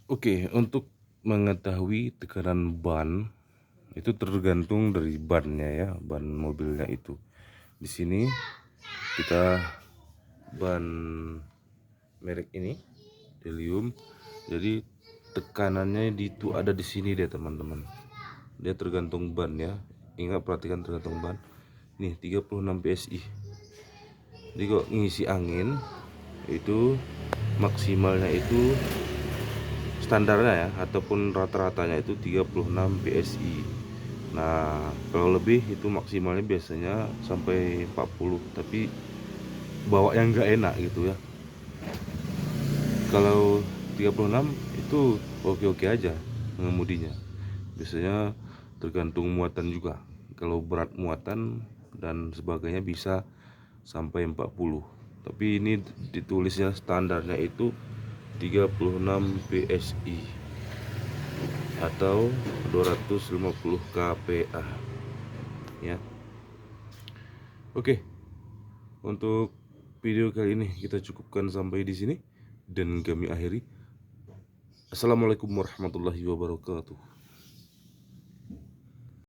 Oke, untuk mengetahui tekanan ban itu tergantung dari bannya ya, ban mobilnya itu. Di sini kita ban merek ini Delium. Jadi tekanannya itu ada di sini deh teman-teman. Dia tergantung ban ya. Ingat, perhatikan, tergantung ban. Nih 36 PSI. Jadi kok ngisi angin itu maksimalnya itu standarnya ya, ataupun rata-ratanya itu 36 PSI. Nah, kalau lebih itu maksimalnya biasanya sampai 40, tapi bawa yang nggak enak gitu ya. Kalau 36 itu oke-oke aja mengemudinya. Biasanya tergantung muatan juga. Kalau berat muatan dan sebagainya bisa sampai 40. Tapi ini ditulisnya standarnya itu 36 PSI atau 250 kPa ya. Oke, untuk video kali ini kita cukupkan sampai di sini dan kami akhiri. Assalamualaikum warahmatullahi wabarakatuh.